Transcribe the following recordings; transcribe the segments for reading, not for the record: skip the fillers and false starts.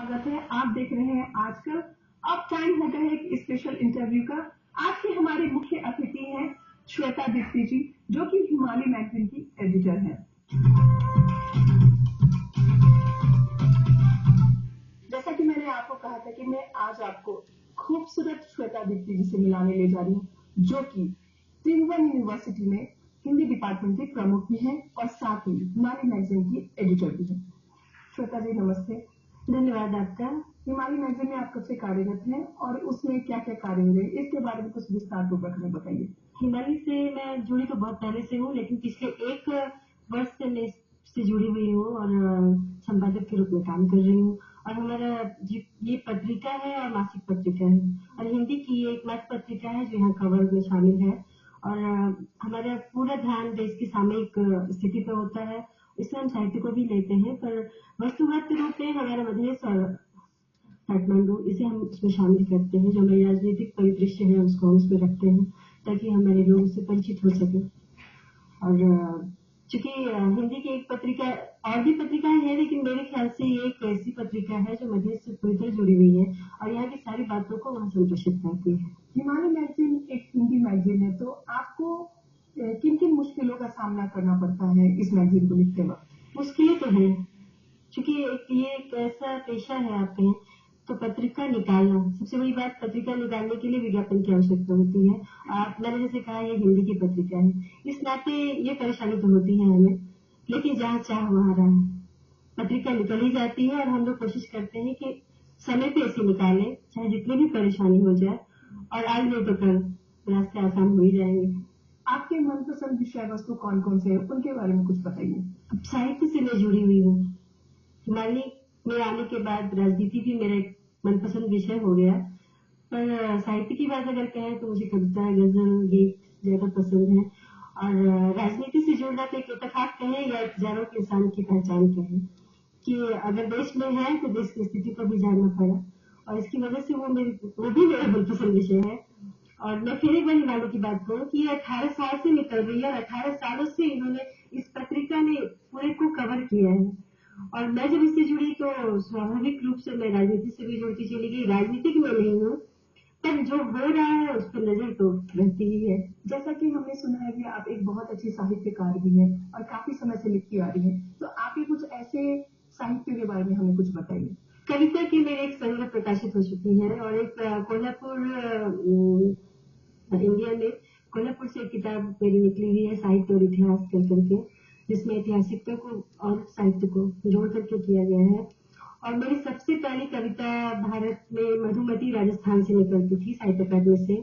स्वागत है। आप देख रहे हैं आजकल। अब टाइम हो गया है एक स्पेशल इंटरव्यू का। आज के हमारे मुख्य अतिथि हैं श्वेता दीप्ति जी, जो कि हिमालय मैगजीन की एडिटर हैं। जैसा कि मैंने आपको कहा था कि मैं आज आपको खूबसूरत श्वेता दीप्ति जी से मिलाने ले जा रही हूँ, जो कि त्रिभुवन यूनिवर्सिटी में हिंदी डिपार्टमेंट के प्रमुख भी हैं और साथ ही हिमालय मैगजीन की एडिटर भी हैं। श्वेता जी नमस्ते। धन्यवाद आपका। हिमालय मैगजीन में आप कब से कार्यरत हैं और उसमें क्या क्या कार्य हो रहे हैं, इसके बारे में कुछ विस्तार पूर्वक हमें बताइए। हिमालय से मैं जुड़ी तो बहुत पहले से हूँ, लेकिन पिछले 1 वर्ष से मैं इससे जुड़ी हुई हूँ और संपादक के रूप में काम कर रही हूँ। और हमारा ये पत्रिका है और मासिक पत्रिका है और हिंदी की ये एकमात्र पत्रिका है जो यहाँ कवर में शामिल है। और हमारा पूरा ध्यान देश की सामयिक स्थिति पर होता है। इसमें हम साहित्य को भी लेते हैं, पर वस्तुगत रूप में हमारा मधेश और काठमांडू इसे हम उसमें शामिल करते हैं। जो हमारी राजनीतिक परिदृश्य है उसको हम उसमें रखते हैं ताकि हमारे लोगों से परिचित हो सके। और चूंकि हिंदी की एक पत्रिका और भी पत्रिकाएं हैं, लेकिन मेरे ख्याल से ये एक ऐसी पत्रिका है जो मध्य से पूरी तरह जुड़ी हुई है और यहाँ की सारी बातों को वहाँ संप्रेषित करती है। हिमालय मैगजीन एक हिंदी मैगजीन है, तो आपको किन किन मुश्किलों का सामना करना पड़ता है इस मैगजीन को लिखते वक्त? मुश्किलें तो है, चूंकि ये एक ऐसा पेशा है आप कहें तो पत्रिका निकालना सबसे बड़ी बात। पत्रिका निकालने के लिए विज्ञापन की आवश्यकता होती है। मैंने जैसे कहा ये हिंदी की पत्रिका है, इस नाते ये परेशानी तो होती है हमें, लेकिन जहाँ चाह वहाँ राह। पत्रिका निकल ही जाती है और हम लोग कोशिश करते हैं कि समय पे ऐसे निकालें, चाहे जितनी भी परेशानी हो जाए, और आज नहीं तो कल रास्ते आसान हो ही जाएंगे। आपके मनपसंद विषय वस्तु कौन कौन से हैं, उनके बारे में कुछ बताइए। साहित्य से मैं जुड़ी हुई हूँ। हिमालय में आने के बाद राजनीति भी मेरा एक मनपसंद विषय हो गया, पर साहित्य की बात अगर कहें तो मुझे कविता, गजल, गीत ज्यादा पसंद है। और राजनीति से जुड़ना तो एक इत्तेफाक कहें या हजारों के इंसान की पहचान कहें कि अगर देश में है तो देश की स्थिति को भी जानना पड़ा, और इसकी वजह से वो भी मेरा मनपसंद विषय है। और मैं फिर एक बार हिमालय की बात करूँ कि ये 18 साल से निकल रही है और 18 सालों से इन्होंने इस पत्रिका ने पूरे को कवर किया है। और मैं जब इससे जुड़ी तो स्वाभाविक रूप से मैं राजनीति से भी जुड़ती चली गई। राजनीतिक में नहीं हूँ, पर जो हो रहा है उस पर नजर तो रहती ही है। जैसा कि हमने सुना है कि आप एक बहुत अच्छी साहित्यकार भी हैं और काफी समय से लिखती आ रही हैं, तो आपके कुछ ऐसे साहित्य के बारे में हमें कुछ बताइए। कविता की मेरी एक संग्रह प्रकाशित हो चुकी है और एक कोल्हापुर इंडिया में कोल्हापुर से एक किताब मेरी निकली हुई है, साहित्य और इतिहास कह करके, जिसमें ऐतिहासिकता को और साहित्य को जोड़ करके किया गया है। और मेरी सबसे पहली कविता भारत में मधुमती राजस्थान से निकलती थी साहित्य अकादमी से।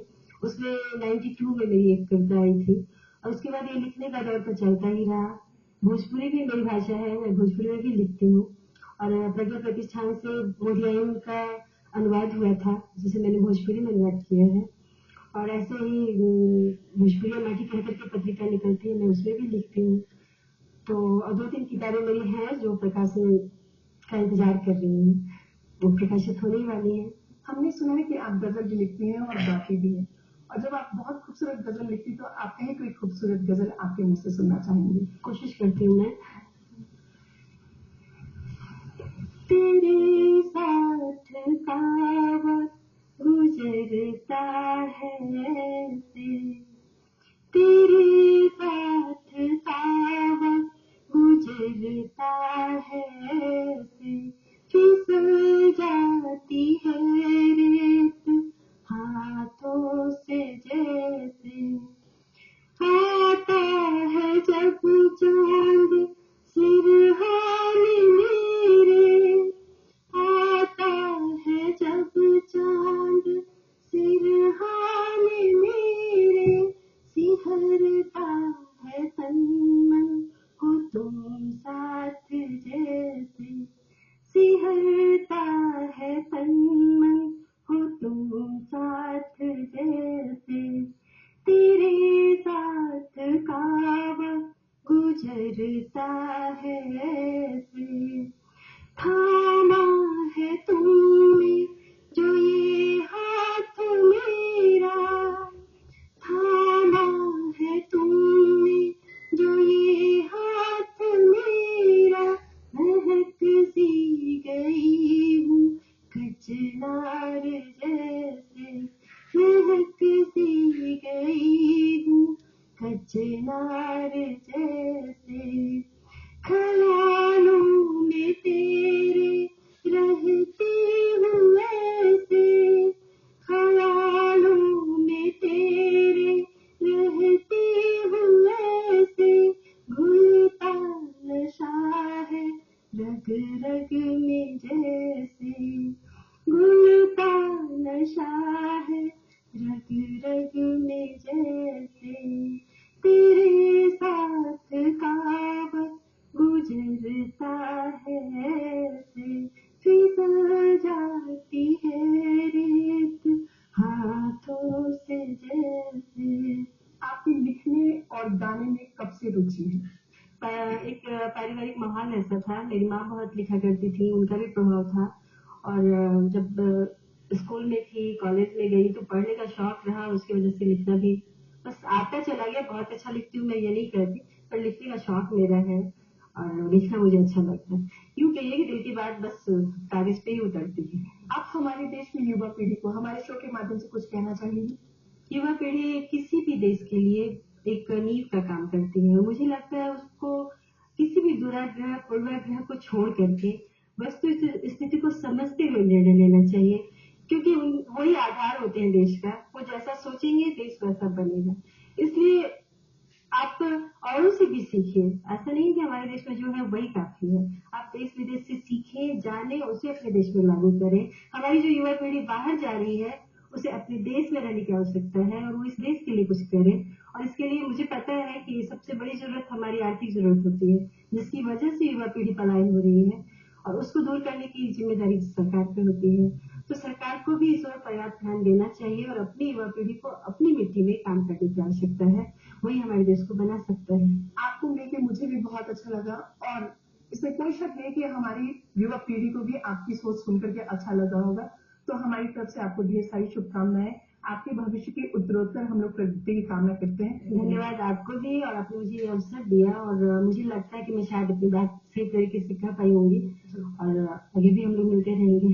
उसमें 92 में मेरी एक कविता आई थी और उसके बाद ये लिखने का दौर तो चलता ही रहा। भोजपुरी भी मेरी भाषा है, मैं भोजपुरी में भी लिखती हूँ और प्रज्ञा प्रतिष्ठान से मोदियाइन का अनुवाद हुआ था जिसे मैंने भोजपुरी में अनुवाद किया है। और ऐसे ही भोजपुरी माटी कह करके पत्रिका निकलती है, मैं उसमें भी लिखती हूँ। तो 2-3 किताबें मेरी हैं जो प्रकाशन का इंतजार कर रही हूँ, वो प्रकाशित होने वाली है। हमने सुना है कि आप गजल भी लिखती हैं और गाती भी हैं, और जब आप बहुत खूबसूरत गजल लिखती तो आप कहीं कोई खूबसूरत गजल आपके मुंह से सुनना चाहेंगे? कोशिश करती हूँ मैं। तेरे साथ का गुजरता है तेरे साथ का गुजरता है, फिसल जाती है रेत हाथों से जैसे, आता है जब चांद सिरहाने मेरे, आता है जब चांद सिरहाने मेरे, सिहरता है तन मन हो तुम साथ जैसे, सिहरता है तन मन हो तुम साथ जैसे, तेरे साथ का वक्त गुजरता है ऐसे, थामा है तुमने जो ये हाथ मेरा, थामा है तुमने जो ये हाथ मेरा, महक सी गई हूँ चिनार जैसे, ख्यालों में तेरे रहते हुए से, ख्यालों में तेरे रहते हुए से, घुलता नशा है रग रग में जैसे, घुलता नशा है रग रग में जैसे, तेरे साथ का वक्त गुजरता है ऐसे, फिसल जाती है रेत हाथों से जैसे। आपकी लिखने और गाने में कब से रुचि है? एक पारिवारिक माहौल ऐसा था, मेरी माँ बहुत लिखा करती थी, उनका भी प्रभाव था। और जब स्कूल में थी, कॉलेज में गई तो पढ़ने का शौक रहा, उसकी वजह से लिखना भी बस आता चला गया। बहुत अच्छा लिखती हूँ मैं ये नहीं कहती, पर लिखने का शौक मेरा है और लिखना मुझे अच्छा लगता है। यूँ कहिए कि दिल की बात बस कागज पे ही उतरती है। आप हमारे देश में युवा पीढ़ी को हमारे शो के माध्यम से कुछ कहना चाहेंगी? युवा पीढ़ी किसी भी देश के लिए एक नींव का काम करती है। मुझे लगता है उसको किसी भी दुराग्रह पूर्वाग्रह को छोड़ करके वस्तु स्थिति को समझते हुए निर्णय लेना चाहिए, क्योंकि वही आधार होते हैं देश का। वो जैसा सोचेंगे देश वैसा बनेगा। इसलिए आप औरों से भी सीखिए। ऐसा नहीं कि हमारे देश में जो है वही काफी है। आप देश विदेश से सीखें, जानें, उसे अपने देश में लागू करें। हमारी जो युवा पीढ़ी बाहर जा रही है उसे अपने देश में रहने की आवश्यकता है और वो इस देश के लिए कुछ करे। और इसके लिए मुझे पता है कि सबसे बड़ी जरूरत हमारी आर्थिक जरूरत होती है, जिसकी वजह से युवा पीढ़ी पलायन हो रही है और उसको दूर करने की जिम्मेदारी सरकार पे होती है। तो सरकार को भी इस ओर पर्याप्त ध्यान देना चाहिए और अपनी युवा पीढ़ी को अपनी मिट्टी में काम करने की आवश्यकता है। वही हमारे देश को बना सकता है। आपको मिलकर मुझे भी बहुत अच्छा लगा और इसमें कोई शक नहीं कि हमारी युवा पीढ़ी को भी आपकी सोच सुनकर के अच्छा लगा होगा। तो हमारी तरफ से आपको ढेर सारी शुभकामनाएं। आपके भविष्य की उत्तरोत्तर हम लोग प्रगति की कामना करते हैं। धन्यवाद आपको भी, और आपने मुझे ये अवसर दिया और मुझे लगता है कि मैं शायद अपनी बात सही तरीके से कह पाई होंगी और आगे भी हम लोग मिलते रहेंगे।